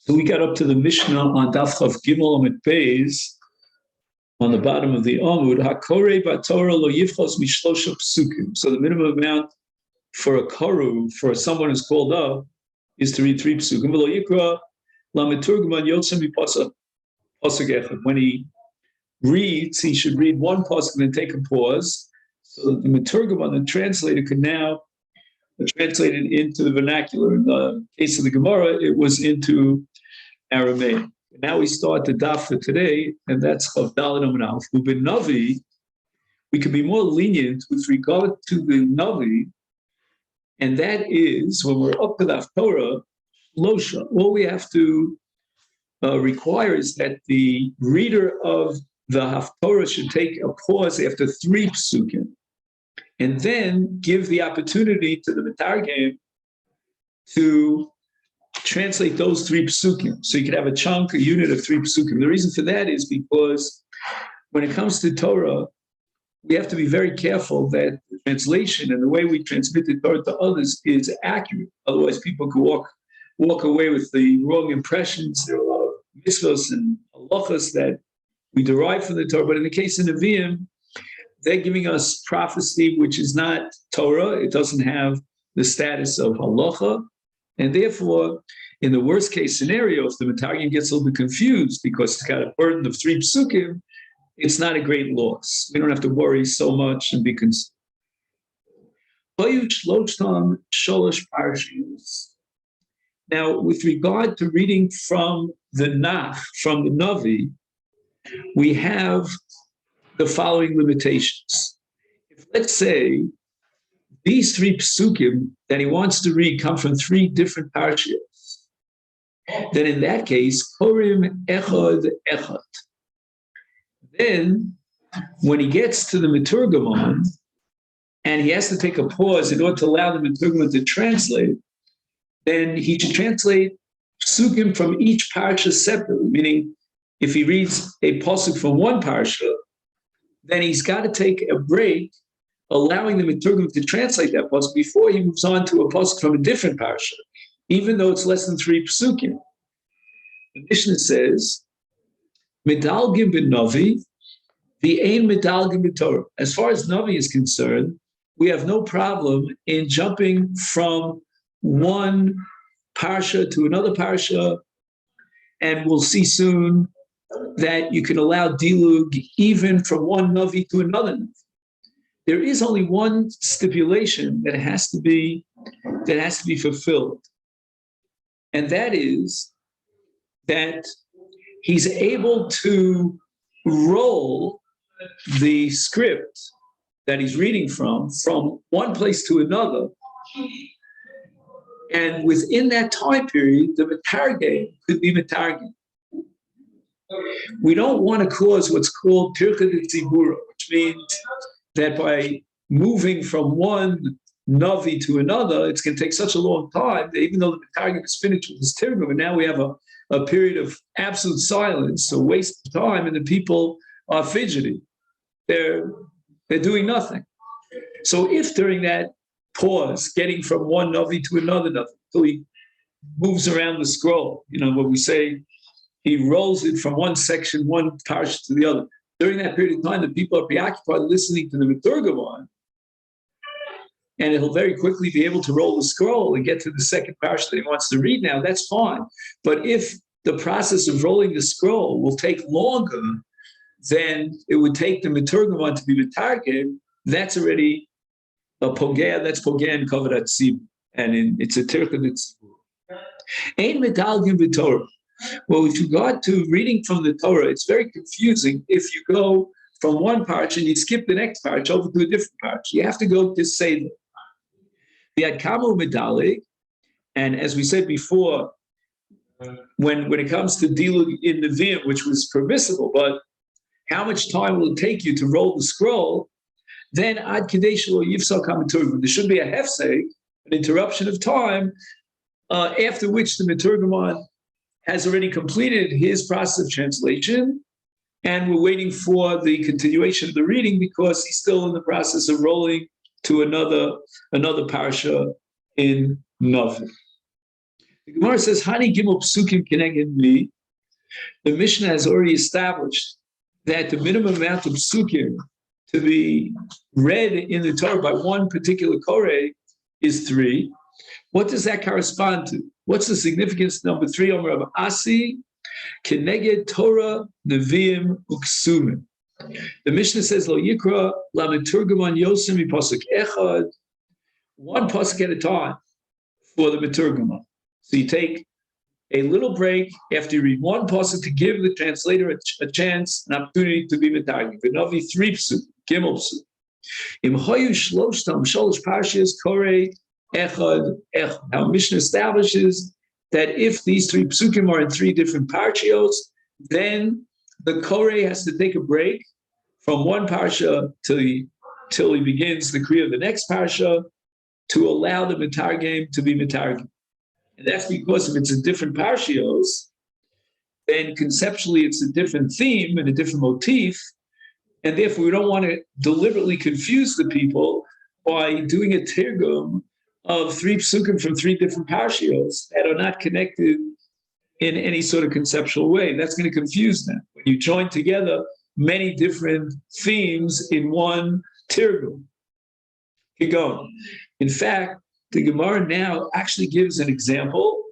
So we got up to the Mishnah on Daf Chav Gimel Amid Beis, on the bottom of the Amud. Hakorei b'Torah lo yivchos mishlosha psukim. So the minimum amount for a karu, for someone who's called up, is to read 3 psukim. V'lo yikra lameturgman yotzem mipasuk echad. When he reads, he should read one pasuk and then take a pause, so that the meturgman, the translator, could now translate it into the vernacular. In the case of the Gemara, it was into Aramaic. Now we start the daf for today, and that's Chav Daled Amud Aleph. Ubin Navi, we can be more lenient with regard to the Navi, and that is when we're up to the Torah, Losha. All we have to require is that the reader of the Haftorah should take a pause after 3 psukim, and then give the opportunity to the Metargem to translate those 3 psukim. So you could have a chunk, a unit of 3 psukim. The reason for that is because when it comes to Torah, we have to be very careful that the translation and the way we transmit the Torah to others is accurate. Otherwise, people could walk away with the wrong impressions. There are a lot of mitzvos and halachas that we derive from the Torah. But in the case of Nevi'im, they're giving us prophecy, which is not Torah. It doesn't have the status of halacha. And therefore, in the worst case scenario, if the Metargem gets a little bit confused because it's got a burden of 3 psukim, it's not a great loss. We don't have to worry so much and be concerned. Now, with regard to reading from the Navi, we have the following limitations. If, let's say, these 3 psukim that he wants to read come from 3 different parashas, then in that case, korim echad echad. Then, when he gets to the Meturgamon, and he has to take a pause in order to allow the Meturgamon to translate, then he should translate psukim from each parasha separately, meaning if he reads a pasuk from one parasha, then he's got to take a break, allowing the Meturgam to translate that pasuk before he moves on to a pasuk from a different parasha, even though it's less than 3 psukim. The Mishnah says, "Medalgim ben Navi, the ein medalgim ben Torah." As far as Navi is concerned, we have no problem in jumping from one parasha to another parasha, and we'll see soon that you can allow dilug even from one Navi to another Navi. There is only one stipulation that has to be fulfilled, and that is that he's able to roll the script that he's reading from one place to another, and within that time period, the Metargem could be Metargem. We don't want to cause what's called Pirkei Tzibura, which means that by moving from one Navi to another, it's going to take such a long time that even though the Metargem is finished with his Tirgum, and now we have a period of absolute silence, a waste of time, and the people are fidgety. They're doing nothing. So if during that pause, getting from one Navi to another Navi, until he moves around the scroll, what we say, he rolls it from one section, one parsha to the other. During that period of time, the people are preoccupied listening to the Meturgamon, and he'll very quickly be able to roll the scroll and get to the second parsha that he wants to read now. That's fine. But if the process of rolling the scroll will take longer than it would take the Meturgamon to be Metargem, that's already a pogea. That's pogea and kavod tzibur, and it's a tircha tzibur. Ein medalgim b'Torah. Well, with regard to reading from the Torah, it's very confusing if you go from one parsha and you skip the next parsha over to a different parsha. You have to go to Seder. The Adkamu Medalig, and as we said before, when it comes to dilug in Nevi'im, which was permissible, but how much time will it take you to roll the scroll? Then Ad Kadesh Lo Yifsak HaMeturgam. There should be a hefsek, an interruption of time, after which the Meturgamon has already completed his process of translation, and we're waiting for the continuation of the reading because he's still in the process of rolling to another parasha in Navi. The Gemara says, Hani Gimel Psukim Keneged Mi. The Mishnah has already established that the minimum amount of psukim to be read in the Torah by one particular Koreh is 3. What does that correspond to? What's the significance? Number 3, Omer Rav Asi, Keneged Torah Neviim Uksumim. The Mishnah says, Lo Yikra La Meturgaman Yosem Pasuk Echad, one pasuk at a time for the Meturgaman. So you take a little break after you read one pasuk to give the translator a chance, an opportunity to be metargim. V'navi 3 psuk, gimel psuk. Im hoyu shloshtam shalosh parshas korei echad echad. Now Mishnah establishes that if these 3 psukim are in 3 different parshios, then the korei has to take a break from one parsha till he begins the kriya of the next parsha to allow the metargim to be metargim. And that's because if it's a different parshios, then conceptually it's a different theme and a different motif, and therefore we don't want to deliberately confuse the people by doing a tirgum of 3 psukim from 3 different parshios that are not connected in any sort of conceptual way. That's going to confuse them. When you join together many different themes in one tirgum. Keep going. In fact, the Gemara now actually gives an example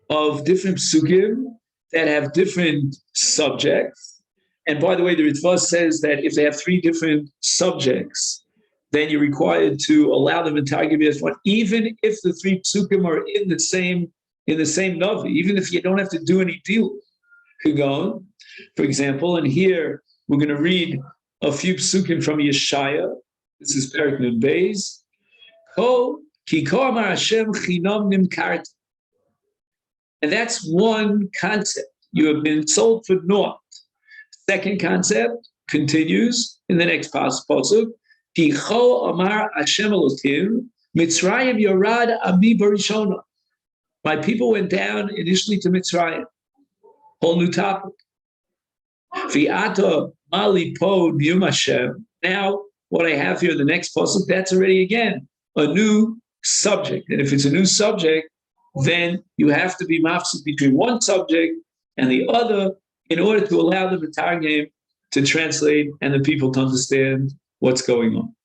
of different psukim that have different subjects. And by the way, the Ritva says that if they have 3 different subjects, then you're required to allow them in Targum as one, even if the 3 psukim are in the same navi, even if you don't have to do any deal. Kagon, for example, and here we're going to read a few psukim from Yeshaya. This is Perek Nun Beis. And that's one concept. You have been sold for naught. Second concept continues in the next pasuk. My people went down initially to Mitzrayim. Whole new topic. Now, what I have here, the next pasuk, that's already again a new subject. And if it's a new subject, then you have to be mafsik between one subject and the other in order to allow the Targum to translate and the people to understand what's going on.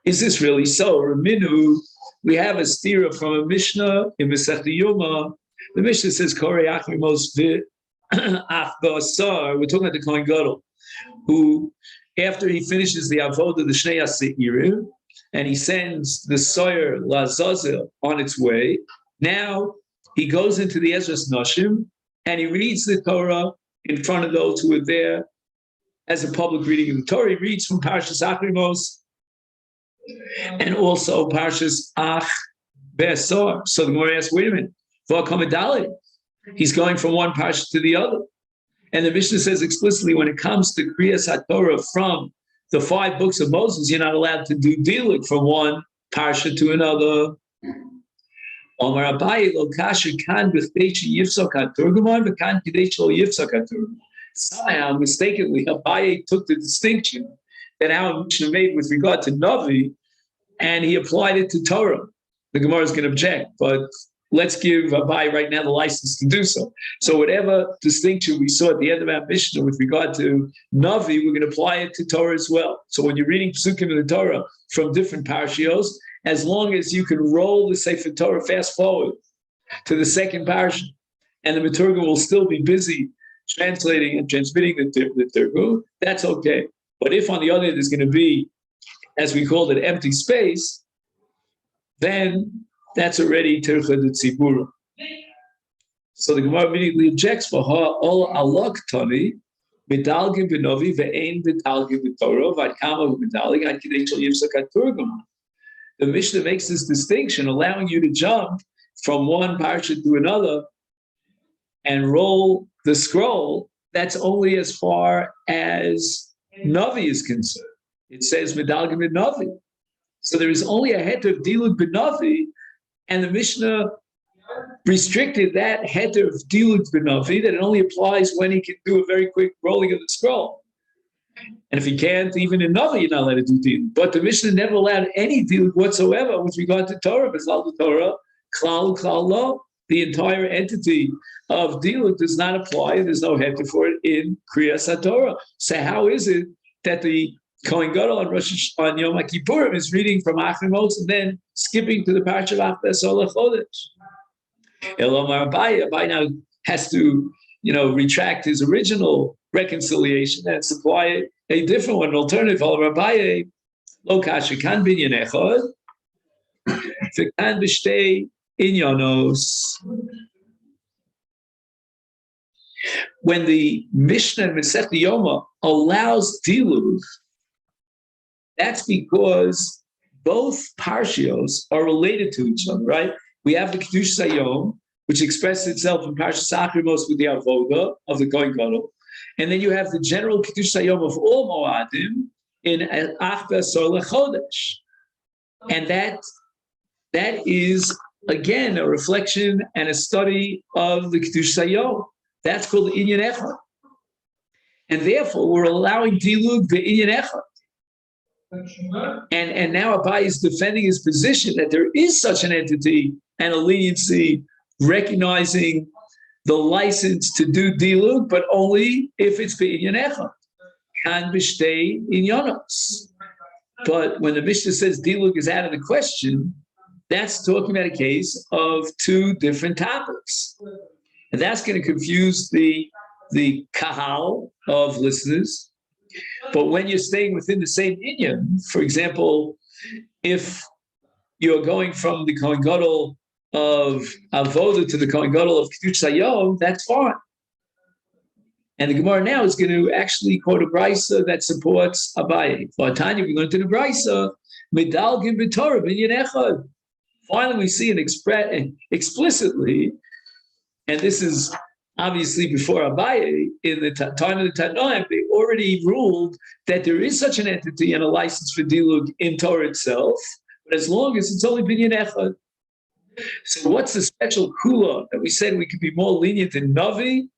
Is this really so? Raminu, we have a stira from a Mishnah in Masechet Yoma. The Mishnah says, we're talking about the Kohen Gadol, who after he finishes the avodah, the Shnei Aseirim, and he sends the Soyer Lazazel on its way, now he goes into the Ezras Nashim and he reads the Torah in front of those who are there as a public reading of the Torah. He reads from Parshas Achrimos and also Parshas Ach Be'asor. So the Gemara asks, wait a minute, he's going from one parsha to the other. And the Mishnah says explicitly, when it comes to Kriyas HaTorah from the 5 books of Moses, you're not allowed to do dilik from one parsha to another. Omar Abaye lo kasher kan b'chteishi yifsak haTurguman v'kan k'deish lo yifsak haTurguman. Somehow, mistakenly, Abaye took the distinction that our Mishnah made with regard to Navi, and he applied it to Torah. The Gemara is going to object, but let's give Abaye right now the license to do so. So whatever distinction we saw at the end of our Mishnah with regard to Navi, we're going to apply it to Torah as well. So when you're reading Psukim of the Torah from different parshios, as long as you can roll the Sefer Torah fast forward to the second parsha, and the Meturgim will still be busy translating and transmitting the Turgum, that's okay. But if on the other hand there's going to be, as we called it, empty space, then that's already Tircha de Tzibura. So the Gemara immediately objects for her, all alok tani, medalgim b'novi ve'ein medalgim b'torah, v'adkama medalgim ad kidei shel yifsak haTurgum. The Mishnah makes this distinction, allowing you to jump from one parsha to another and roll the scroll. That's only as far as Navi is concerned. It says medalgim b'novi. So there is only a het of diluk b'novi, and the Mishnah restricted that heter of diluk b'navi that it only applies when he can do a very quick rolling of the scroll. And if you can't, even in Navi, you're not allowed to do deal. But the Mishnah never allowed any deal whatsoever with regard to Torah. B'chlal the Torah, klal lo. The entire entity of deal does not apply. There's no heter for it in Kriyas HaTorah. So how is it that the Kohen Gadol on Yom Kippurim is reading from Achrimos and then skipping to the Parsha of Achbes Olech Chodesh? Elomar Abaye now has to, retract his original reconciliation and supply a different one, an alternative. Elomar Abaye, lo kasha kan binyan echad, v'kan b'shtei inyanos. When the Mishnah in Masechet Yoma allows dilug, that's because both parshios are related to each other, right? We have the Kiddush Sayom, which expresses itself in Parshas Achrimos with the Avoda of the Kohen Gadol, and then you have the general Kiddush Sayom of all Moadim in Achbes Olech Chodesh, and that is again a reflection and a study of the Kiddush Sayom. That's called the Inyan Echad, and therefore we're allowing dilug the Inyan Echad. And now Abai is defending his position that there is such an entity and a leniency, recognizing the license to do dilug, but only if it's Inyan Echad. Kan b'shtei inyanos. But when the Mishnah says dilug is out of the question, that's talking about a case of two different topics. And that's going to confuse the kahal of listeners. But when you're staying within the same inyan, for example, if you're going from the Kohen Gadol of Avoda to the Kohen Gadol of Kiddush Hayom, that's fine. And the Gemara now is going to actually quote a brisa that supports Abaye. Tanya, we learned in the brisa, medalgim b'Torah b'inyan echad. Finally, we see it explicitly, and this is obviously before Abaye, in the time of the Tanoim, they already ruled that there is such an entity and a license for dilug in Torah itself, but as long as it's only binyan echad. So what's the special kula that we said we could be more lenient in Navi,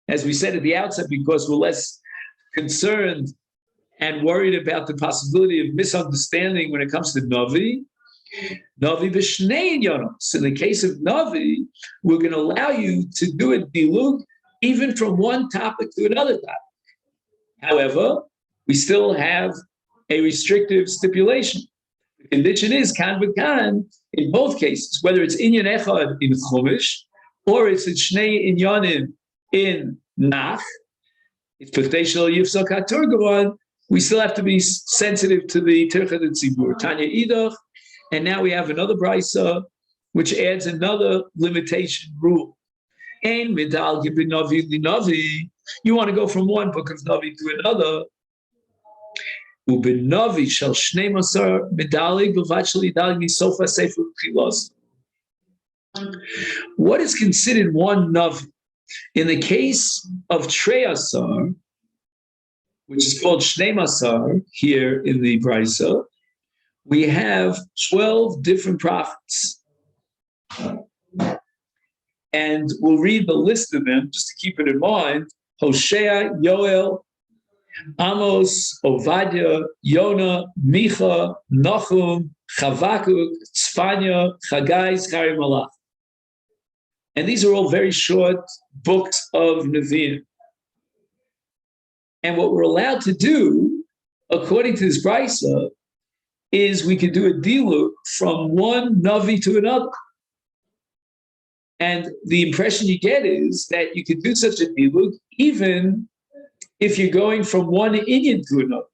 as we said at the outset, because we're less concerned and worried about the possibility of misunderstanding when it comes to Navi? Navi b'shnei inyanos. In the case of Navi, we're going to allow you to do a dilug even from one topic to another topic. However, we still have a restrictive stipulation. The condition is kan v'kan in both cases, whether it's inyan echad in chumash or it's in shnei inyanim in nach. It's p'chtei shel yifsak haturgavan. We still have to be sensitive to the tirchad tzibur. Tanya idach. And now we have another brisa, which adds another limitation rule. Ein medalgim b'navi l'navi. You want to go from one book of Navi to another. U'b'navi shel shnei masar medalig b'vat shel yidalig misofa sefer chilos. What is considered one Navi? In the case of Trei Asar, which is called Shnei Masar here in the brisa, we have 12 different prophets. And we'll read the list of them just to keep it in mind. Hosea, Yoel, Amos, Ovadia, Yonah, Micha, Nachum, Chavakuk, Tzfanya, Chagai, Zechariah, Malach. And these are all very short books of Nevi'im. And what we're allowed to do, according to this brisa, is we could do a dilug from one Navi to another. And the impression you get is that you could do such a dilug even if you're going from one inyan to another.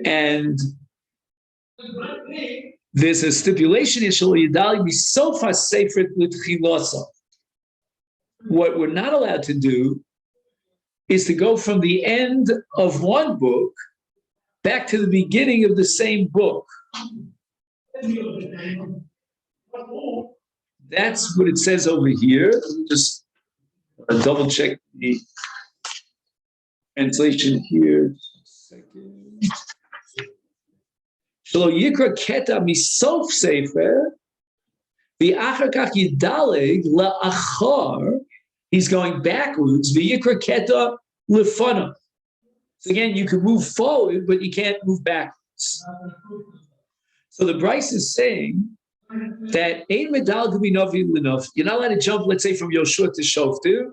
And there's a stipulation in Shal Yidali Misofa Seifert L'Tchilasa. What we're not allowed to do is to go from the end of one book back to the beginning of the same book. That's what it says over here. Let me just double check the translation here. Shelo yikra keta misof sefer v'achar kach yidaleg la'achar He's going backwards. V'yikra keta lefana. So again, you can move forward, but you can't move backwards. So the Bryce is saying that ein medal could be navi l'nav. You're not allowed to jump, let's say, from Yoshua to Shoftu,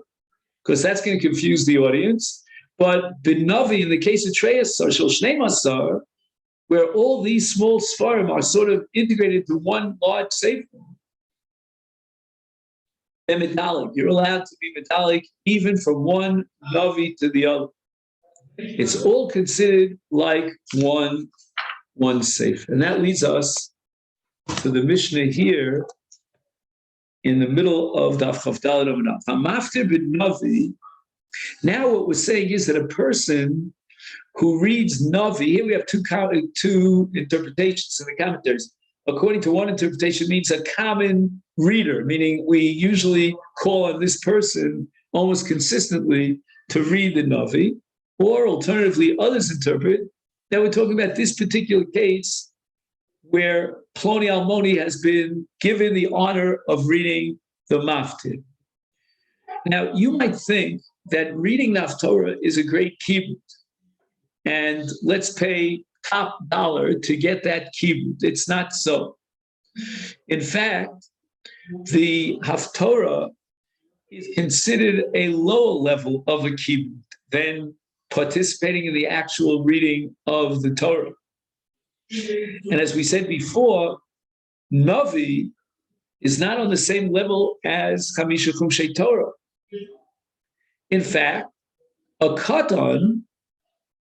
because that's going to confuse the audience. But b'navi, in the case of Treyasar, Shel Shnei Masar, where all these small Sfarim are sort of integrated into one large sefer, they're metallic. You're allowed to be metallic even from one navi to the other. It's all considered like one sefer. And that leads us to the Mishnah here in the middle of Daf Chav Daled Amud Aleph. Hamaftir b'navi. Now what we're saying is that a person who reads Navi, here we have two interpretations in the commentaries. According to one interpretation, it means a common reader, meaning we usually call on this person almost consistently to read the Navi, or alternatively, others interpret that we're talking about this particular case where Ploni Almoni has been given the honor of reading the Maftir. Now, you might think that reading Naftorah is a great kibbut, and let's pay top dollar to get that kibbut. It's not so. In fact, the Haftorah is considered a lower level of a kibbut than participating in the actual reading of the Torah. And as we said before, Navi is not on the same level as Chamisha Chumshei Torah. In fact, a Katan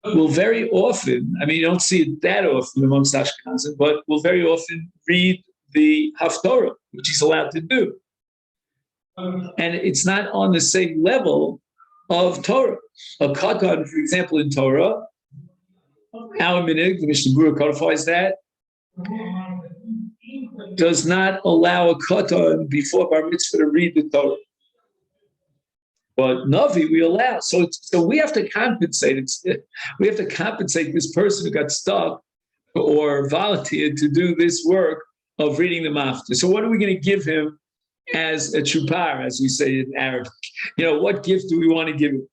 will very often, I mean, you don't see it that often amongst Ashkenazim, but will very often read the Haftorah, which he's allowed to do. And it's not on the same level of Torah. A Katan, for example, in Torah, our minig, the Mishnah Berurah codifies that, does not allow a Katan before Bar Mitzvah to read the Torah. But Navi, we allow. So we have to compensate. We have to compensate this person who got stuck or volunteered to do this work of reading the Maftir. So what are we going to give him as a chupar, as we say in Arabic? What gift do we want to give him?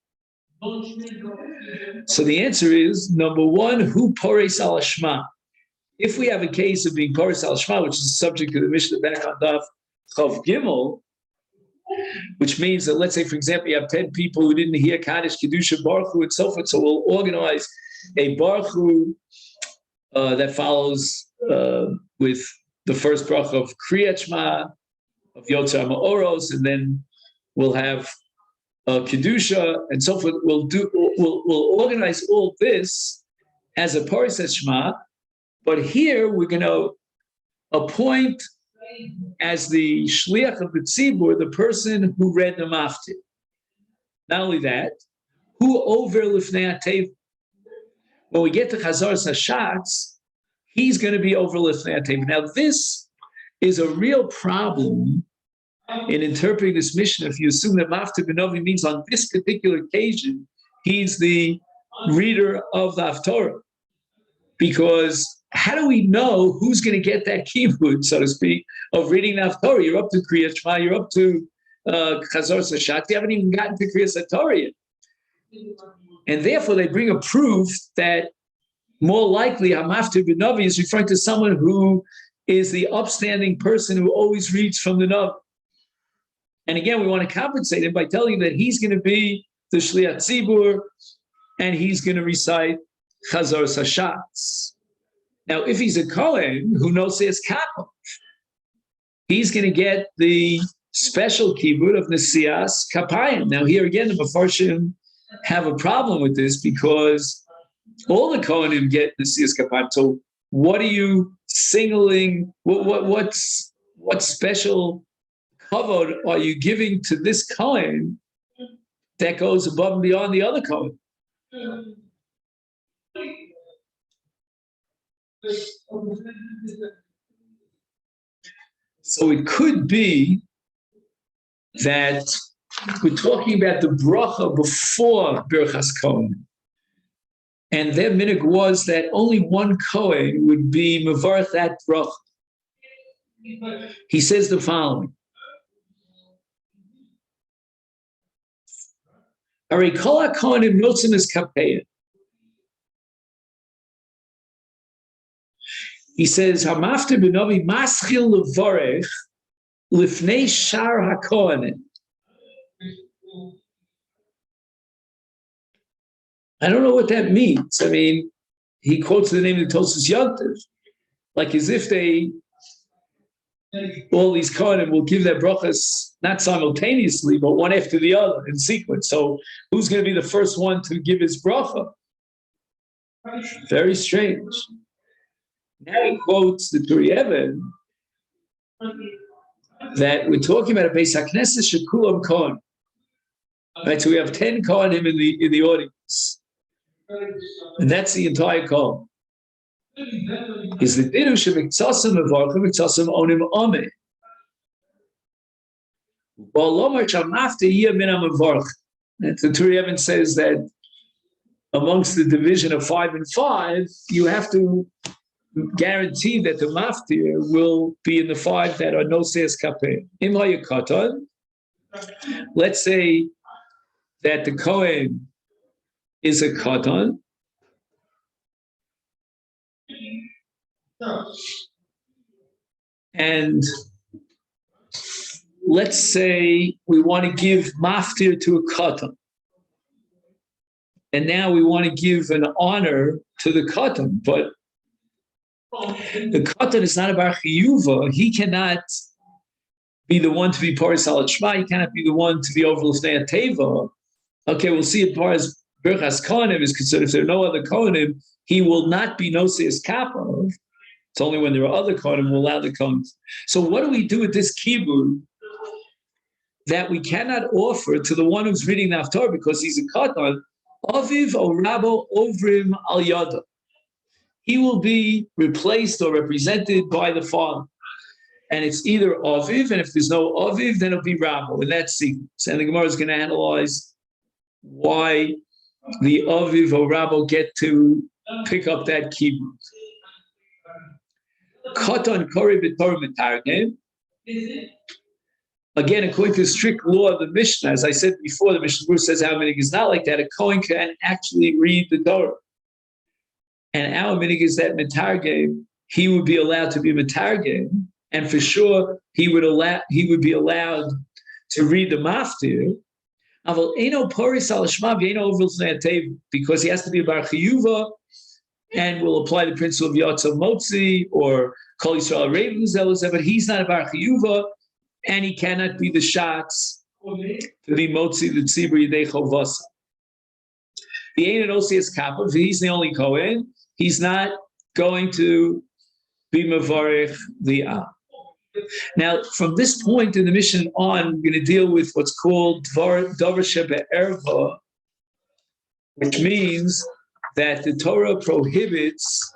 So the answer is, number one, who pores al Shema. If we have a case of being pores al Shema, which is subject to the Mishnah back on Daf Chav Gimel, which means that, let's say, for example, you have 10 people who didn't hear Kaddish, Kedusha, Baruch Hu, and so forth. So we'll organize a Baruch Hu that follows with the first bracha of Kriyat Shema, of Yotzer Ma'oros, and then we'll have Kedusha, and so forth. We'll organize all this as a Paris Shema, but here we're going to appoint as the shliach of the tzibur, the person who read the maftir. Not only that, who over lifnei hatev. When we get to Chazar Hashatz, he's going to be over lifnei hatev. Now, this is a real problem in interpreting this mission. If you assume that maftir b'novi means on this particular occasion, he's the reader of the Haftorah, because how do we know who's going to get that kibbut, so to speak, of reading the Haftorah? You're up to Kriyat Shema, you're up to Chazar Sashat, you haven't even gotten to Kriyat Torah yet. And therefore, they bring a proof that more likely Hamaftir b'Navi is referring to someone who is the upstanding person who always reads from the Navi. And again, we want to compensate him by telling him that he's going to be the Shliach Tzibur and he's going to recite Chazar Sashatz. Now, if he's a Kohen who knows his kappa, he's going to get the special kibbut of Nesias Kapayim. Now, here again, the Mefarshim have a problem with this because all the Kohanim get Nesias Kapayim. So, what are you singling? What special kavod are you giving to this Kohen that goes above and beyond the other Kohen? So it could be that we're talking about the bracha before Birchas Kohen, and their minhag was that only one Kohen would be mevarach that bracha. He says the following: Harikola Kohanim Notzim is Kapeya. He says, Hamafter b'novi maschil levorech lifnei shar hakohanim. I don't know what that means. I mean, he quotes the name of the Tosfos Yontif, like as if all these Kohanim will give their brachas not simultaneously, but one after the other in sequence. So who's going to be the first one to give his bracha? Very strange. Now he quotes the Turi Even that we're talking about a Beis HaKnesses Shekulam Kohen. Right, so we have 10 Kohanim in the audience, and that's the entire Kohen. Is the Didu Shemiktsasam Mevarchim Miktsasam Onim Ame. Ba'alomar Shamafte Yiyah Min HaMevarch. The Turi Even says that amongst the division of 5 and 5, you have to guarantee that the maftir will be in the 5 that are no seis kapeh. Im hayakatan. Let's say that the Kohen is a katan, and let's say we want to give maftir to a katan, and now we want to give an honor to the katan, but the katan is not a bar chiyuva. He cannot be the one to be paris al shma. He cannot be the one to be over l'fnei teva. Okay, we'll see as far as Birchas Kohanim is concerned. If there are no other Kohanim, he will not be Noseis Kappa. It's only when there are other Kohanim we'll allow the Kohanim. So what do we do with this kibud that we cannot offer to the one who's reading the Haftarah because he's a Katan? Aviv o Rabo Ovrim al Yada. He will be replaced or represented by the father. And it's either Aviv, and if there's no Aviv, then it'll be Rabo in that sequence. And the Gemara is going to analyze why the Aviv or Rabo get to pick up that kibud. Katan Kori B'Torah Mitargem. Again, according to the strict law of the Mishnah, as I said before, the Mishnah says how minig is not like that. A Kohen can actually read the Torah. And our minig is that Mitargem, he would be allowed to be Mitargem, and for sure he would be allowed to read the Maftir. Because he has to be a bar chiyuva, and will apply the principle of Yatza Motzi or Kol Yisrael Ravens, but he's not a bar chiyuva, and he cannot be the shots to be Motzi the Tzibur Yidei Chovasa. The Ein Osias Kappa, he's the only Kohen, he's not going to be Mavarich the Am. Now, from this point in the mission on, I'm going to deal with what's called Davar Shebe'erva, which means that the Torah prohibits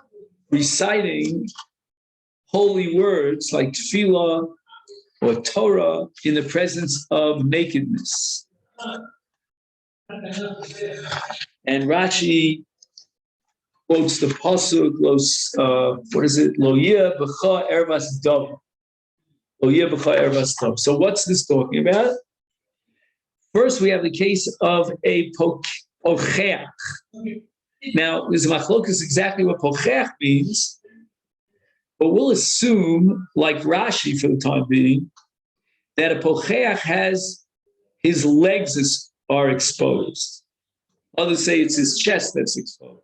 reciting holy words like tefillah or Torah in the presence of nakedness. And Rashi quotes the pasuk, Lo yeh b'cha ervas davar. So what's this talking about? First, we have the case of a pocheach. Now, there's a machlokas exactly what pocheach means, but we'll assume, like Rashi for the time being, that a pocheach has his legs are exposed. Others say it's his chest that's exposed.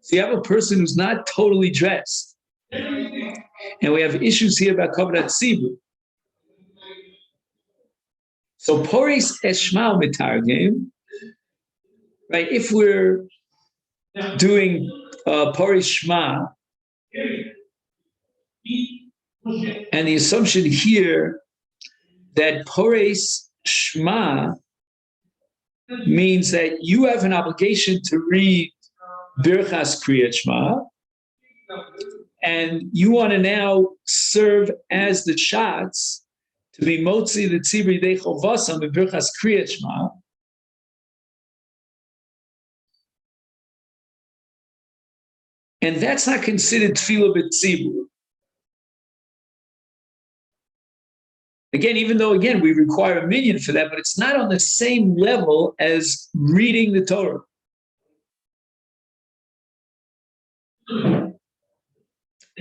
So you have a person who's not totally dressed. And we have issues here about Kavod Tzibur. So Poris Eshmal Mitargem, right? If we're doing Poris Shma, and the assumption here that Poris Shma means that you have an obligation to read Birchas Kriyat Shma, and you want to now serve as the shots to be Motzi the Tzibur Yidei Chovasam and Birchas Kriyat Shma. And that's not considered Tefillah B'Tzibur. Again, even though, again, we require a minyan for that, but it's not on the same level as reading the Torah.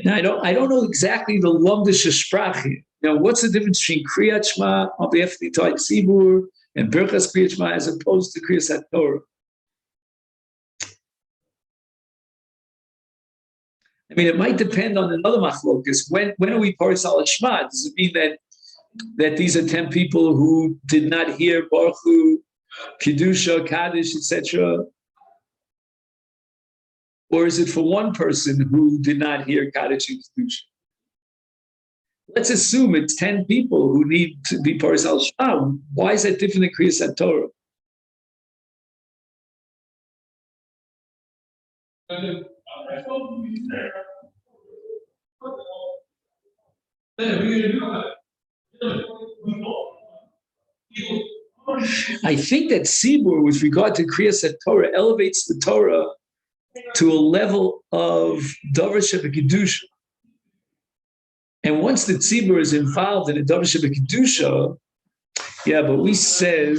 Now, I don't know exactly the Lomdish Sprache. Now, what's the difference between Kriyat Shema on behalf of the Torah Tzibur and Birchas Kriyat Shema as opposed to Kriyas HaTorah? I mean, it might depend on another machlokas. When are we paris al Shema? Does it mean that these are 10 people who did not hear Baruch Hu, Kedusha, Kaddish, etc.? Or is it for one person who did not hear Kaddish and Kedusha? Let's assume it's 10 people who need to be paris al Shema. Why is that different than Kriyas HaTorah? I think that Sibur, with regard to Kriyas HaTorah, elevates the Torah to a level of Davar Shebekidusha. And once the Tzibur is involved in a Davar Shebekidusha, yeah, but we said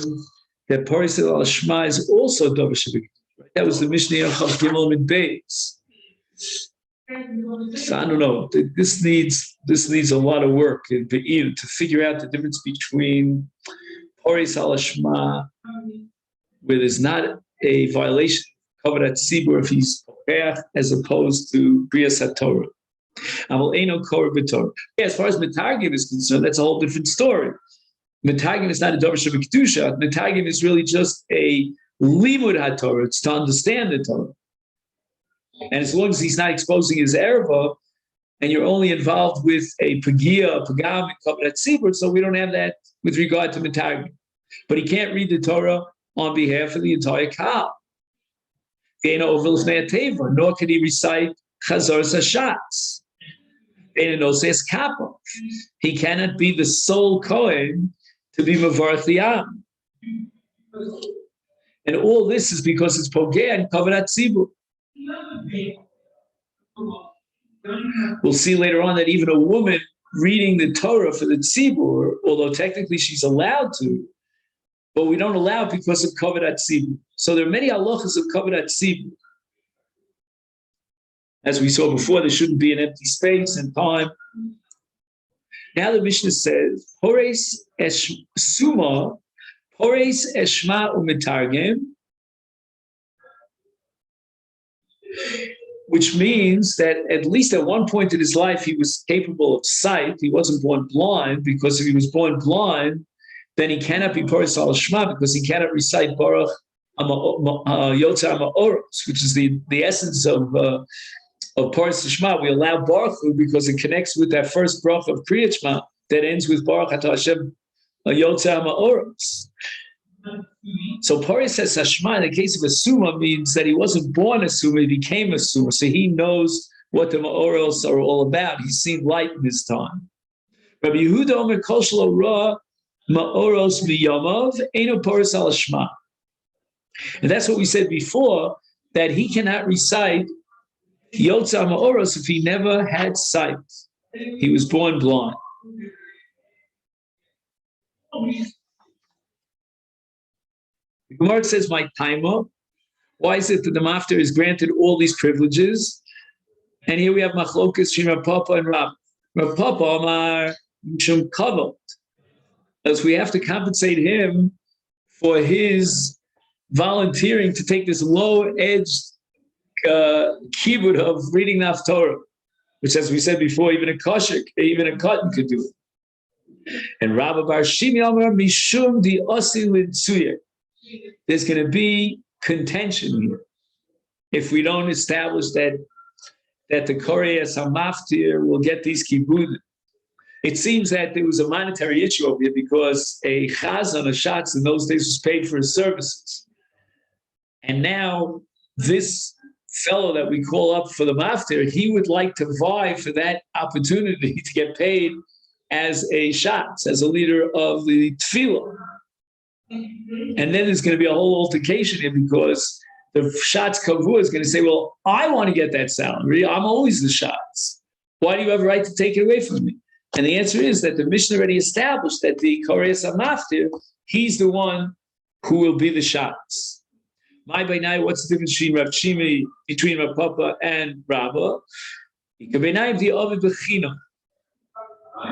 that Paris al Shema is also Davar Shebekidusha. Right? That was the Mishnah of Gimel and Beis. So I don't know. This needs a lot of work in Be'ir to figure out the difference between Paris al Shema, where there's not a violation covered at Sibur if he's Pokeach, as opposed to Kriyas HaTorah. As far as Metargim is concerned, that's a whole different story. Metargim is not a Davar Shebekidusha. Metargim is really just a Limud HaTorah. It's to understand the Torah. And as long as he's not exposing his erva, and you're only involved with a Pagia, a Pagam, and Kavanat Tzibur, so we don't have that with regard to Metargim. But he can't read the Torah on behalf of the entire Kal. Nor can he recite Chazar Sashatz. He cannot be the sole Kohen to be Mavarach the Am. And all this is because it's Pogea and Kavanat Tzibur. We'll see later on that even a woman reading the Torah for the Tzibur, although technically she's allowed to, but we don't allow it because of Kavanat Tzibur. So there are many halachas of Kavanat Tzibur. As we saw before, there shouldn't be an empty space and time. Now the Mishnah says, Pores Suma, Pores Eshma Umitargem, which means that at least at one point in his life, he was capable of sight. He wasn't born blind, because if he was born blind, then he cannot be Paris al Shema, because he cannot recite Baruch Yotza Ma'oros, which is the essence of Paris Shema. We allow Baruch Hu because it connects with that first Baruch of Kriyat Shema that ends with Baruch Atah Hashem Yotza Ma'oros. So Paris says Hashma in the case of a Suma means that he wasn't born a Suma, he became a Suma. So he knows what the Ma'oros are all about. He's seen light in his time. Rabbi Yehuda Omer Kol Shelo Ra Ma'oros Miyamav Eino Paris al Shema. And that's what we said before, that he cannot recite Yotza Ma'oros if he never had sight. He was born blind. The Gemara says, "My taima." Why is it that the mafter is granted all these privileges? And here we have machlokas between Rav Papa and Rav. Rav Papa Amar Mishum Kavod, as we have to compensate him for his volunteering to take this low-edged kibud of reading the Torah, which, as we said before, even a koshik, even a cotton could do it. And Rabbi Bar Shimi Amar Mishum Di Osi Lidsuye. There's going to be contention here if we don't establish that the Koreas HaMaftir will get these kibbud. It seems that there was a monetary issue over here because a chazan, a shatz, in those days was paid for his services. And now this fellow that we call up for the maftir, he would like to vie for that opportunity to get paid as a shatz, as a leader of the tefillah. And then there's going to be a whole altercation here because the Shatz Kavua is going to say, well, I want to get that salary. I'm always the Shatz. Why do you have a right to take it away from me? And the answer is that the Mishnah already established that the Koreas HaMaftir, he's the one who will be the Shatz. My by night, what's the difference between Rav Shimi, between Rav Papa and Rabba?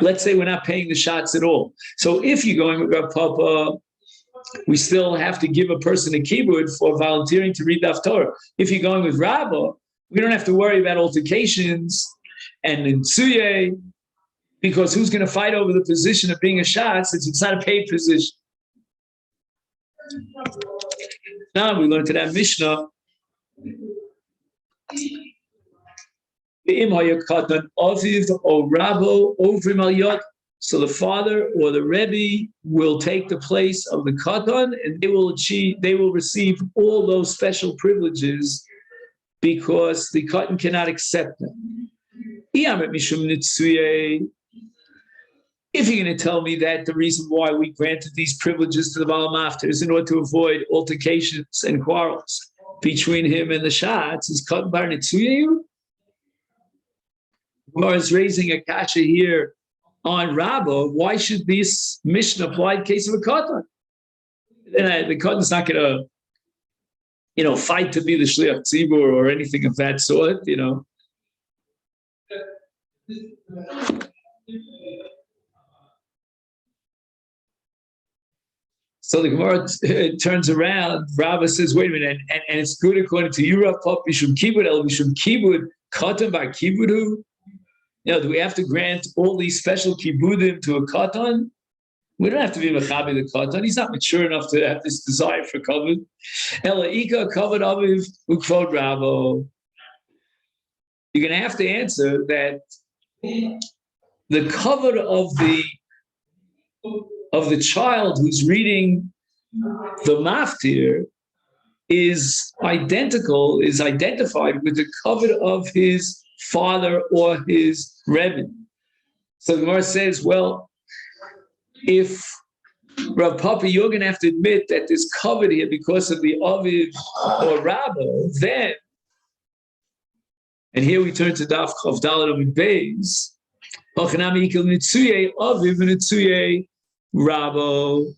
Let's say we're not paying the shots at all. So if you're going with Rav Papa, we still have to give a person a kibud for volunteering to read Daf Torah. If you're going with Rabba, we don't have to worry about altercations and Nitsuye, because who's going to fight over the position of being a shot since it's not a paid position? Now we learned to that Mishnah. So the father or the Rebbe will take the place of the Katan, and they will receive all those special privileges because the Katan cannot accept them. If you're going to tell me that the reason why we granted these privileges to the Baal Maftir is in order to avoid altercations and quarrels between him and the Shatz, is Katan Bar Nitsuyeyu? Or is raising a kasha here on Rabbah, why should this Mishnah apply in case of a Katan? Then the Katan's not going to, fight to be the Shliach Tzibur or anything of that sort, So the Gemara turns around. Rabbah says, "Wait a minute, and it's good according to you, Rav Papa. We should kibud el. We should kibud katan by kibudu. Do we have to grant all these special kibudim to a katan? We don't have to be mechabi the katan. He's not mature enough to have this desire for kavod. Elaika kavod aviv ukvod Rabbah. You're going to have to answer that the kavod of the child who's reading the maftir is identified with the kavod of his father or his rebbe. So the Gemara says, well, if Rav Papa, you're going to have to admit that there's kavod here because of the aviv or Rabbah, then, and here we turn to Daf Chav Daled Amud Beis, Hachanami Ikil Nitsuye Aviv Nitsuye Rabbo.